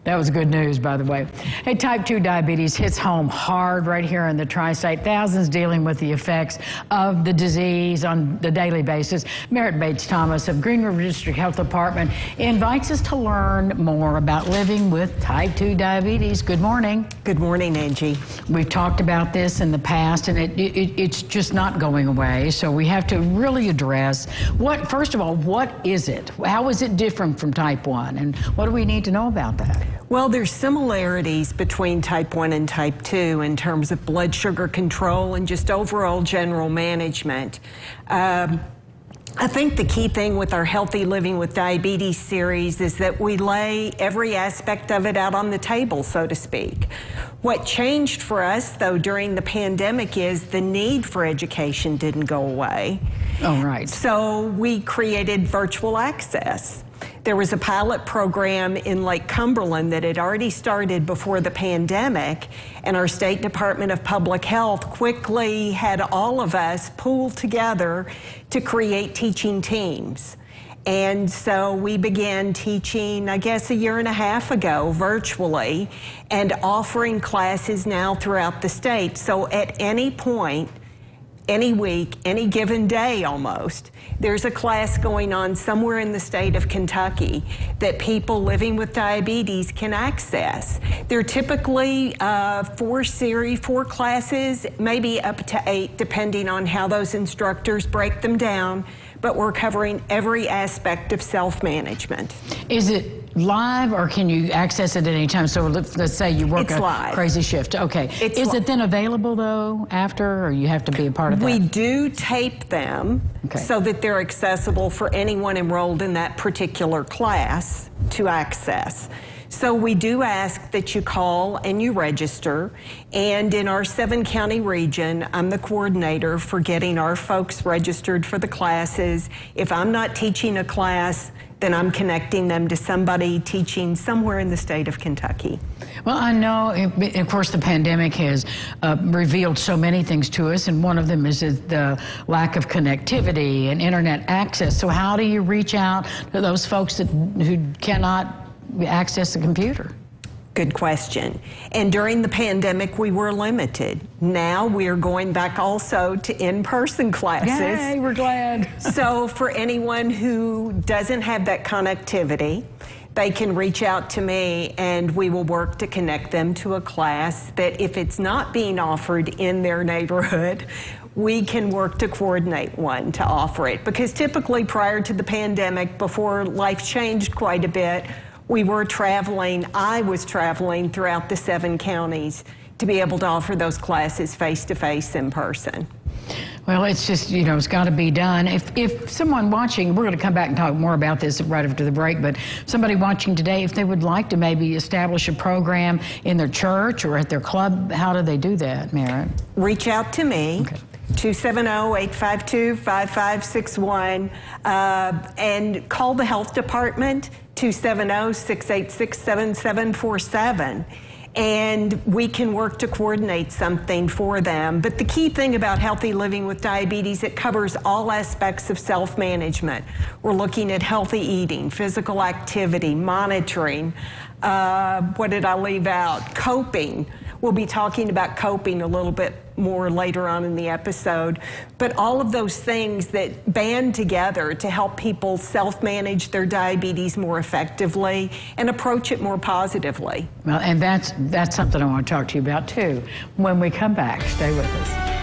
That was good news, by the way. Hey, type 2 diabetes hits home hard right here in the tri-state. Thousands dealing with the effects of the disease on the daily basis. Merritt Bates-Thomas of Green River District Health Department invites us to learn more about living with type 2 diabetes. Good morning. Good morning, Angie. We've talked about this in the past, and it's just not going away. So we have to really address first of all, what is it? How is it different from type 1? And what do we need to know about that? Well, there's similarities between type 1 and type 2 in terms of blood sugar control and just overall general management. I think the key thing with our Healthy Living with Diabetes series is that we lay every aspect of it out on the table, so to speak. What changed for us, though, during the pandemic is the need for education didn't go away. Oh, right. So we created virtual access. There was a pilot program in Lake Cumberland that had already started before the pandemic, and our State Department of Public Health quickly had all of us pool together to create teaching teams. And so we began teaching, I guess, a year and a half ago virtually, and offering classes now throughout the state. So at any point, any week, any given day almost, there's a class going on somewhere in the state of Kentucky that people living with diabetes can access. They're typically 4 classes, maybe up to 8, depending on how those instructors break them down, but we're covering every aspect of self-management. Is it live, or can you access it at any time? So let's say you work live. Crazy shift. Okay. Is it then available, though, after, or you have to be a part of that? We do tape them so that they're accessible for anyone enrolled in that particular class to access. So we do ask that you call and you register, and in our 7-county region, I'm the coordinator for getting our folks registered for the classes. If I'm not teaching a class, then I'm connecting them to somebody teaching somewhere in the state of Kentucky. Well, I know, of course, the pandemic has revealed so many things to us, and one of them is the lack of connectivity and internet access. So how do you reach out to those folks who cannot access the computer? Good question. And during the pandemic, we were limited. Now we're going back also to in-person classes. Yay, we're glad. So for anyone who doesn't have that connectivity, they can reach out to me, and we will work to connect them to a class that, if it's not being offered in their neighborhood, we can work to coordinate one to offer it. Because typically prior to the pandemic, before life changed quite a bit, I was traveling throughout the 7 counties to be able to offer those classes face-to-face in person. Well, it's just, it's got to be done. If someone watching, we're going to come back and talk more about this right after the break, but somebody watching today, if they would like to maybe establish a program in their church or at their club, how do they do that, Merritt? Reach out to me. Okay. 270-852-5561, and call the health department, 270-686-7747. And we can work to coordinate something for them. But the key thing about Healthy Living with Diabetes, it covers all aspects of self-management. We're looking at healthy eating, physical activity, monitoring. What did I leave out? Coping. We'll be talking about coping a little bit more later on in the episode. But all of those things that band together to help people self-manage their diabetes more effectively and approach it more positively. Well, and that's something I want to talk to you about, too, when we come back. Stay with us.